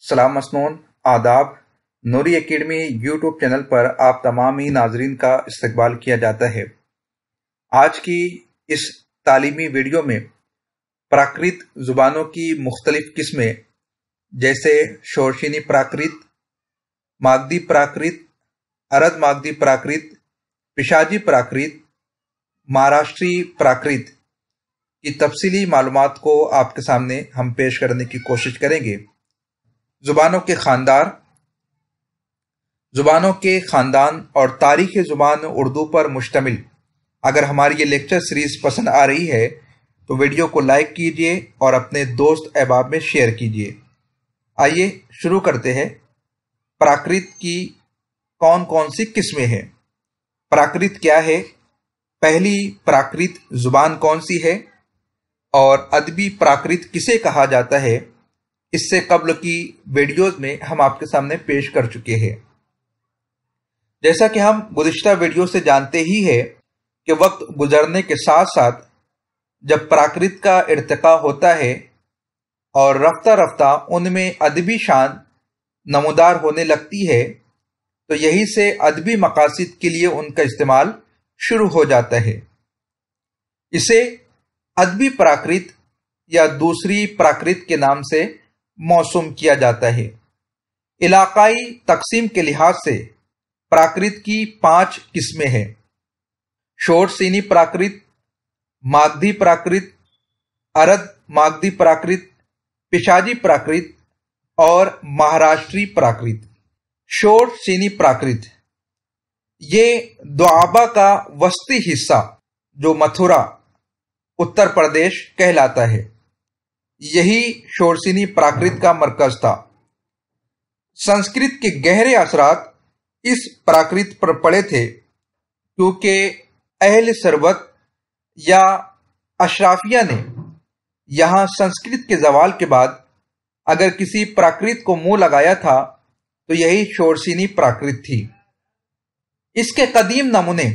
सलाम मसनून, आदाब। नूरी academy YouTube channel पर आप तमाम ही नाजरीन का इस्तकबाल किया जाता है। आज की इस तालीमी वीडियो में प्राकृत ज़ुबानों की मुख्तलिफ किस्में जैसे शोरशीनी प्राकृत, मागधी प्राकृत, अरद मागधी प्राकृत, पिशाजी प्राकृत, महाराष्ट्री प्राकृत की तफसीली मालूमात को आपके सामने हम पेश करने की कोशिश करेंगे। ज़ुबानों के ख़ानदार, ज़ुबानों के ख़ानदान और तारीख़ ज़ुबान उर्दू पर मुश्तमिल अगर हमारी ये लेक्चर सीरीज़ पसंद आ रही है तो वीडियो को लाइक कीजिए और अपने दोस्त अहबाब में शेयर कीजिए। आइए शुरू करते हैं। प्राकृत की कौन कौन सी किस्में हैं? प्राकृत क्या है? पहली प्राकृत ज़ुबान कौन सी है और अदबी प्राकृत किसे कहा जाता है, इससे कब्ल की वीडियोज़ में हम आपके सामने पेश कर चुके हैं। जैसा कि हम गुज़िश्ता वीडियो से जानते ही है कि वक्त गुजरने के साथ साथ जब प्राकृत का इर्तिका होता है और रफ्ता रफ्ता उनमें अदबी शान नमूदार होने लगती है तो यही से अदबी मकासिद के लिए उनका इस्तेमाल शुरू हो जाता है। इसे अदबी प्राकृत या दूसरी प्राकृत के नाम से मौसूम किया जाता है। इलाकाई तकसीम के लिहाज से प्राकृत की 5 किस्में हैं। शोरसीनी प्राकृत, मागधी प्राकृत, अरद मागधी प्राकृत, पिशाजी प्राकृत और महाराष्ट्री प्राकृत। शोरसीनी प्राकृत ये दोआबा का वस्ती हिस्सा जो मथुरा उत्तर प्रदेश कहलाता है, यही शोरसीनी प्राकृत का मरकज था। संस्कृत के गहरे असरात इस प्राकृत पर पड़े थे क्योंकि अहल सरबत या अशराफिया ने यहाँ संस्कृत के जवाल के बाद अगर किसी प्राकृत को मुंह लगाया था तो यही शोरसीनी प्राकृत थी। इसके कदीम नमूने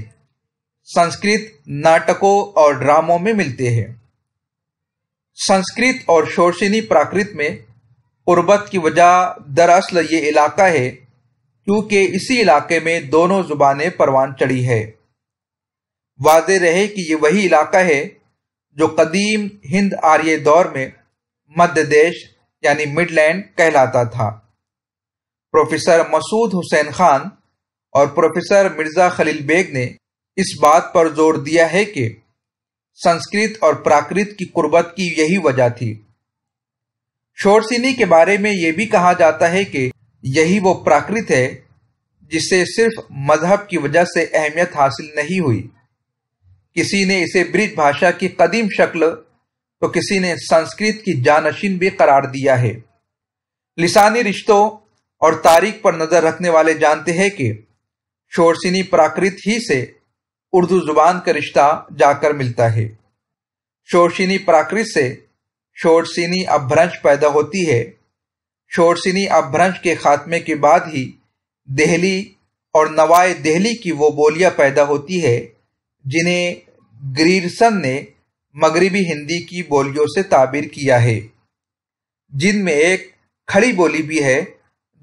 संस्कृत नाटकों और ड्रामों में मिलते हैं। संस्कृत और शोरसीनी प्राकृत में उर्बत की वजह दरअसल ये इलाका है क्योंकि इसी इलाके में दोनों जुबानें परवान चढ़ी है। वाज़ेह रहे कि ये वही इलाका है जो कदीम हिंद आर्य दौर में मध्य देश यानी मिडलैंड कहलाता था। प्रोफेसर मसूद हुसैन खान और प्रोफेसर मिर्ज़ा खलील बेग ने इस बात पर जोर दिया है कि संस्कृत और प्राकृत की कुर्बत की यही वजह थी। शोरसीनी के बारे में यह भी कहा जाता है कि यही वो प्राकृत है जिसे सिर्फ मजहब की वजह से अहमियत हासिल नहीं हुई। किसी ने इसे ब्रिज भाषा की कदीम शक्ल तो किसी ने संस्कृत की जानशीन भी करार दिया है। लिसानी रिश्तों और तारीख पर नजर रखने वाले जानते हैं कि शोरसीनी प्राकृत ही से उर्दू जुबान का रिश्ता जाकर मिलता है। शोरसीनी प्राकृत से शोरसीनी अपभ्रंश पैदा होती है। शोरसीनी अपभ्रंश के खात्मे के बाद ही देहली और नवाए देहली की वो बोलियां पैदा होती है जिन्हें ग्रीरसन ने मगरिबी हिंदी की बोलियों से ताबीर किया है, जिनमें एक खड़ी बोली भी है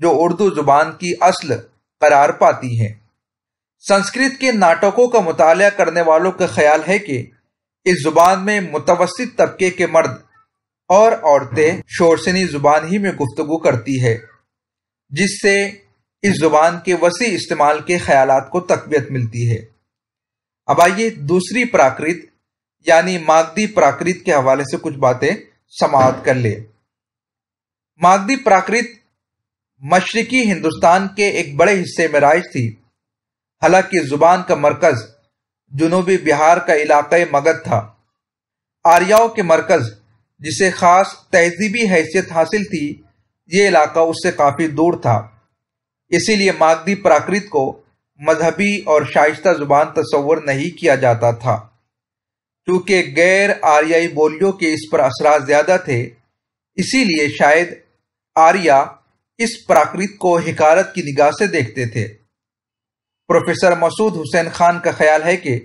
जो उर्दू जुबान की अस्ल करार पाती है। संस्कृत के नाटकों का मुताला करने वालों का ख्याल है कि इस जुबान में मुतवस्सित तबके के मर्द और औरतें शोरसीनी जुबान ही में गुफ्तगू करती है, जिससे इस जुबान के वसी इस्तेमाल के ख्यालात को तकवीत मिलती है। अब आइए दूसरी प्राकृत यानी मागधी प्राकृत के हवाले से कुछ बातें समाअत कर ले। मागधी प्राकृत मशरिकी हिंदुस्तान के एक बड़े हिस्से में राइज थी। हालांकि जुबान का मरकज जुनूबी बिहार का इलाका मगध था। आर्याओं के मरकज जिसे खास तहजीबी हैसियत हासिल थी, ये इलाका उससे काफी दूर था। इसीलिए मागधी प्राकृत को मजहबी और शाइस्ता जुबान तस्वुर नहीं किया जाता था। चूंकि गैर आर्याई बोलियों के इस पर असरात ज्यादा थे, इसीलिए शायद आर्या इस प्राकृत को हिकारत की निगाह से देखते थे। प्रोफेसर मसूद हुसैन खान का ख्याल है कि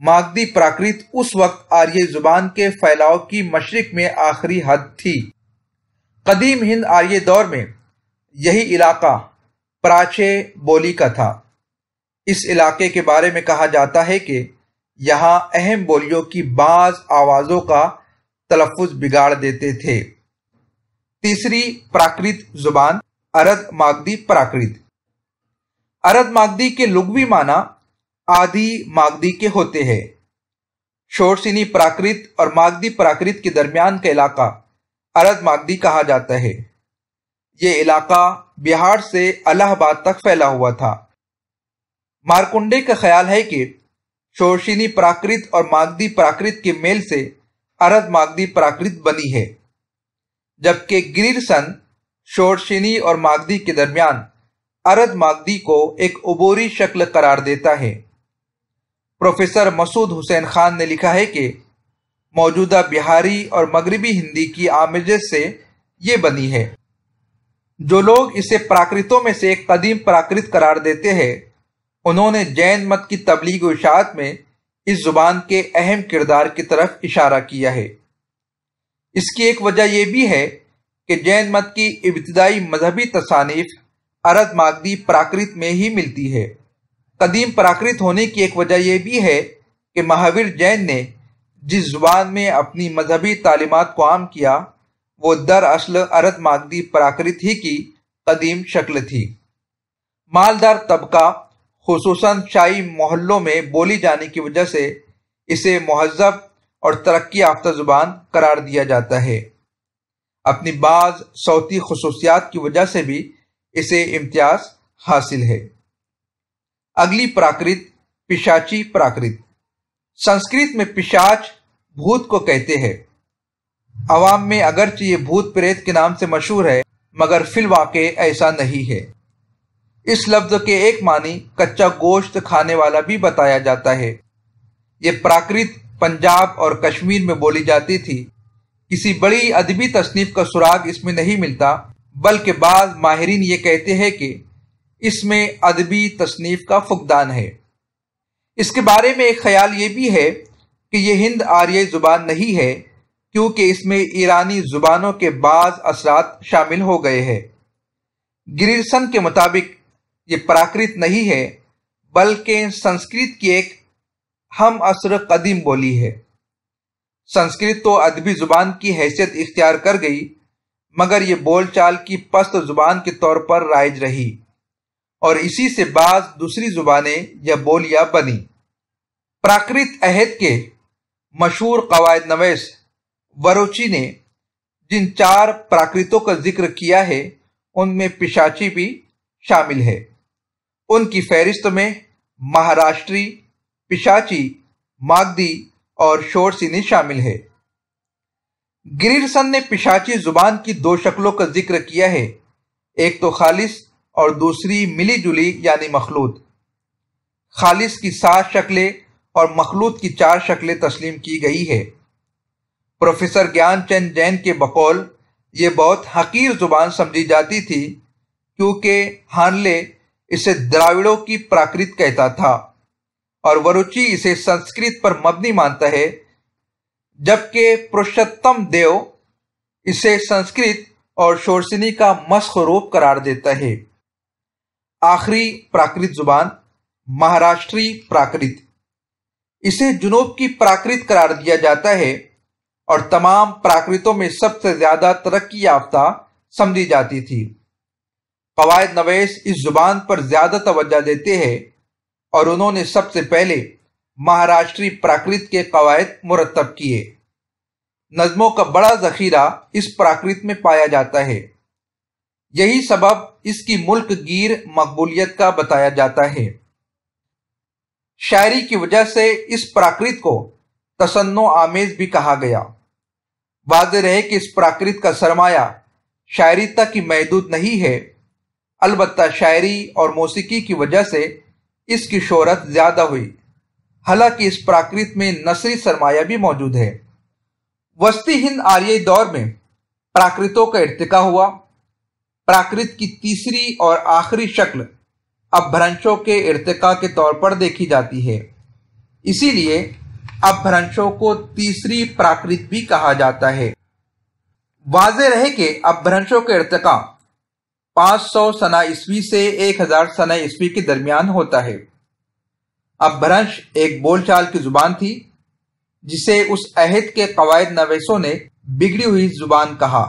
मागधी प्राकृत उस वक्त आर्य जुबान के फैलाव की मशरिक में आखिरी हद थी। कदीम हिंद आर्य दौर में یہی علاقہ پراچے بولی کا تھا۔ اس علاقے کے بارے میں کہا جاتا ہے کہ یہاں اہم بولیوں کی بعض آوازوں کا تلفظ بگاڑ دیتے تھے۔ تیسری پراکرت زبان ارد ماگدی پراکرت۔ ارد ماگدی کے لغوی معنی آدھی ماگدی کے ہوتے ہیں۔ شورسینی پراکرت اور ماگدی پراکرت کے درمیان کا علاقہ ارد ماگدی کہا جاتا ہے۔ یہ علاقہ بہار سے الہ آباد تک پھیلا ہوا تھا۔ مارکنڈے کا خیال ہے کہ شورسینی پراکرت اور ماگدی پراکرت کے میل سے ارد ماگدی پراکرت بنی ہے، جبکہ گریرسن شورسینی اور ماگدی کے درمیان ارد ماگدی کو ایک عبوری شکل قرار دیتا ہے۔ پروفیسر مسعود حسین خان نے لکھا ہے کہ موجودہ بہاری اور مغربی ہندی کی آمیزش سے یہ بنی ہے۔ جو لوگ اسے پراکرتوں میں سے ایک قدیم پراکرت قرار دیتے ہیں، انہوں نے جین مت کی تبلیغ و اشاعت میں اس زبان کے اہم کردار کی طرف اشارہ کیا ہے۔ اس کی ایک وجہ یہ بھی ہے کہ جین مت کی ابتدائی مذہبی تصانیف ارد ماگدی پراکرت میں ہی ملتی ہے۔ قدیم پراکرت ہونے کی ایک وجہ یہ بھی ہے کہ مہاویر جین نے جس زبان میں اپنی مذہبی تعلیمات کو عام کیا وہ دراصل ارد ماگدی پراکرت ہی کی قدیم شکل تھی۔ مالدار طبقہ خصوصاً شاہی محلوں میں بولی جانے کی وجہ سے اسے مہذب اور ترقی یافتہ زبان قرار دیا جاتا ہے۔ اپنی بعض صوتی خصوصیات کی وجہ سے بھی اسے امتیاز حاصل ہے۔ اگلی پراکرت پشاچی پراکرت۔ سنسکرت میں پشاچ بھوت کو کہتے ہیں۔ عوام میں اگرچہ یہ بھوت پریت کے نام سے مشہور ہے، مگر فی الواقع ایسا نہیں ہے۔ اس لفظ کے ایک معنی کچا گوشت کھانے والا بھی بتایا جاتا ہے۔ یہ پراکرت پنجاب اور کشمیر میں بولی جاتی تھی۔ کسی بڑی ادبی تصنیف کا سراغ اس میں نہیں ملتا، بلکہ بعض ماہرین یہ کہتے ہیں کہ اس میں ادبی تصنیف کا فقدان ہے۔ اس کے بارے میں ایک خیال یہ بھی ہے کہ یہ ہند آریائی زبان نہیں ہے، کیونکہ اس میں ایرانی زبانوں کے بعض اثرات شامل ہو گئے ہیں۔ گریرسن کے مطابق یہ پراکرت نہیں ہے، بلکہ سنسکرت کی ایک ہم عصر قدیم بولی ہے۔ سنسکرت تو ادبی زبان کی حیثیت اختیار کر گئی، مگر یہ بول چال کی پست زبان کے طور پر رائج رہی، اور اسی سے بعض دوسری زبانیں یا بولیاں بنی۔ پراکرت عہد کے مشہور قواعد نویس وروچی نے جن 4 پراکرتوں کا ذکر کیا ہے ان میں پشاچی بھی شامل ہے۔ ان کی فہرست میں مہاراشٹری، پشاچی، ماگدی اور شورسینی شامل ہے۔ گریرسن نے پشاچی زبان کی 2 شکلوں کا ذکر کیا ہے، ایک تو خالص اور دوسری ملی جلی یعنی مخلوط۔ خالص کی 7 شکلیں اور مخلوط کی 4 شکلیں تسلیم کی گئی ہے۔ پروفیسر گیان چند جین کے بقول یہ بہت حقیر زبان سمجھی جاتی تھی، کیونکہ ہانلے اسے دراوڑوں کی پراکرت کہتا تھا اور وروچی اسے سنسکرت پر مبنی مانتا ہے، جبکہ پروشتم دیو اسے سنسکرت اور شورسینی کا مسخ روپ قرار دیتا ہے۔ آخری پراکرت زبان مہاراشٹری پراکرت، اسے جنوب کی پراکرت قرار دیا جاتا ہے اور تمام پراکرتوں میں سب سے زیادہ ترقی یافتہ سمجھی جاتی تھی۔ قواعد نویس اس زبان پر زیادہ توجہ دیتے ہیں اور انہوں نے سب سے پہلے مہاراشٹری پراکرت کے قواعد مرتب کیے۔ نظموں کا بڑا ذخیرہ اس پراکرت میں پایا جاتا ہے۔ یہی سبب اس کی ملک گیر مقبولیت کا بتایا جاتا ہے۔ شاعری کی وجہ سے اس پراکرت کو تصنع آمیز بھی کہا گیا۔ واضح رہے کہ اس پراکرت کا سرمایہ شاعری تک ہی محدود نہیں ہے، البتہ شاعری اور موسیقی کی وجہ سے اس کی شہرت زیادہ ہوئی، حالانکہ اس پراکرت میں نثری سرمایہ بھی موجود ہے۔ وسطی ہند آریائی دور میں پراکرتوں کا ارتقا ہوا۔ پراکرت کی تیسری اور آخری شکل اپبھرنشوں کے ارتقا کے طور پر دیکھی جاتی ہے، اسی لیے اپبھرنشوں کو تیسری پراکرت بھی کہا جاتا ہے۔ واضح رہے کہ اپبھرنشوں کا ارتقا 500 सना ईस्वी से 1000 सना ईस्वी के दरमियान होता है। अपभ्रंश एक बोलचाल की जुबान थी जिसे उस अहद के कवायद नवीसों ने बिगड़ी हुई जुबान कहा।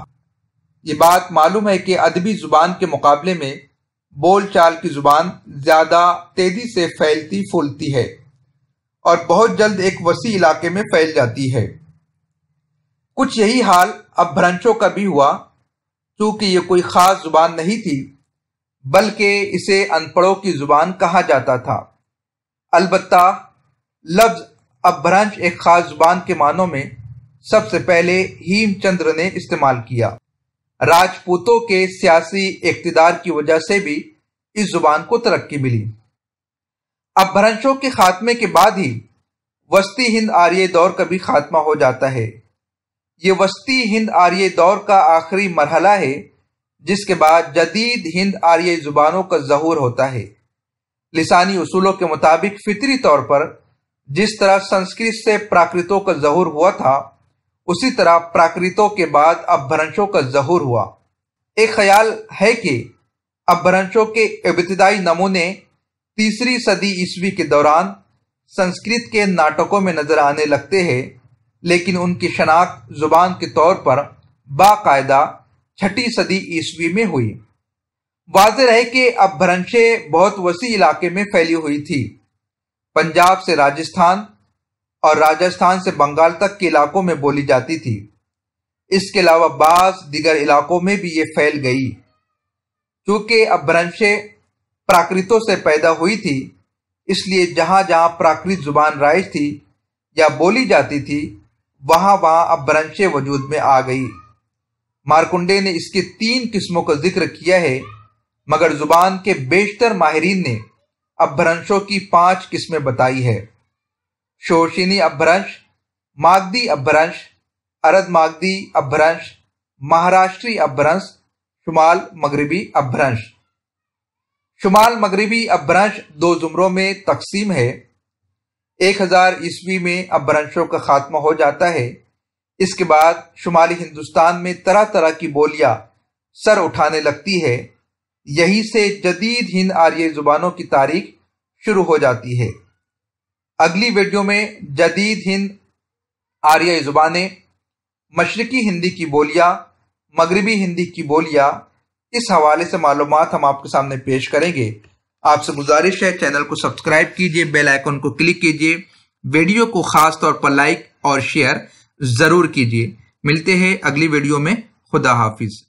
ये बात मालूम है कि अदबी जुबान के मुकाबले में बोलचाल की जुबान ज्यादा तेजी से फैलती फूलती है और बहुत जल्द एक वसी इलाके में फैल जाती है। कुछ यही हाल अपभ्रंशों का भी हुआ, चूंकि ये कोई खास जुबान नहीं थी बल्कि इसे अनपढ़ों की जुबान कहा जाता था। अलबत्ता लफ्ज अपभ्रंश एक खास जुबान के मानों में सबसे पहले हेमचंद्र ने इस्तेमाल किया। राजपूतों के सियासी इक्तिदार की वजह से भी इस जुबान को तरक्की मिली। अपभ्रंशों के खात्मे के बाद ही वस्ती हिंद आर्य दौर का भी खात्मा हो जाता है। ये वस्ती हिंद आर्य दौर का आखिरी मरहला है जिसके बाद जदीद हिंद आर्य जुबानों का ज़हूर होता है। लिसानी उसूलों के मुताबिक फितरी तौर पर जिस तरह संस्कृत से प्राकृतों का ज़हूर हुआ था, उसी तरह प्राकृतों के बाद अपभ्रंशों का ज़हूर हुआ। एक ख्याल है कि अपभ्रंशों के इब्तिदाई नमूने 3री सदी ईस्वी के दौरान संस्कृत के नाटकों में नजर आने लगते हैं, लेकिन उनकी शनाख्त जुबान के तौर पर बाकायदा 6ठी सदी ईस्वी में हुई। वाज़ेह है कि अपभ्रंशें बहुत वसी इलाके में फैली हुई थी। पंजाब से राजस्थान और राजस्थान से बंगाल तक के इलाकों में बोली जाती थी। इसके अलावा बाज़ दीगर इलाकों में भी ये फैल गई। चूंकि अपभ्रंशें प्राकृतों से पैदा हुई थी, इसलिए जहां जहां प्राकृत जुबान राइज थी या बोली जाती थी, वहां वहां अपभ्रंशें वजूद में आ गई। मार्कुंडे ने इसके 3 किस्मों का जिक्र किया है, मगर जुबान के बेशतर माहिरीन ने अपभ्रंशों की 5 किस्में बताई है। शोरशीनी अपभ्रंश, मागधी अपभ्रंश, अरद मागधी अपभ्रंश, महाराष्ट्री अपभ्रंश, शुमाल मगरबी अपभ्रंश। शुमाल मगरबी अपभ्रंश 2 जुमरों में तकसीम है। 1000 ईस्वी में अपभ्रंशों का खात्मा हो जाता है। इसके बाद शुमाली हिंदुस्तान में तरह तरह की बोलियां सर उठाने लगती है। यहीं से जदीद हिंद आर्य जुबानों की तारीख शुरू हो जाती है। अगली वीडियो में जदीद हिंद आर्य जुबानें, मशरकी हिंदी की बोलियां, मगरबी हिंदी की बोलियां, इस हवाले से मालूमात हम आपके सामने पेश करेंगे। आपसे गुजारिश है चैनल को सब्सक्राइब कीजिए, बेल आइकन को क्लिक कीजिए, वीडियो को खास तौर पर लाइक और शेयर जरूर कीजिए। मिलते हैं अगली वीडियो में। खुदा हाफिज।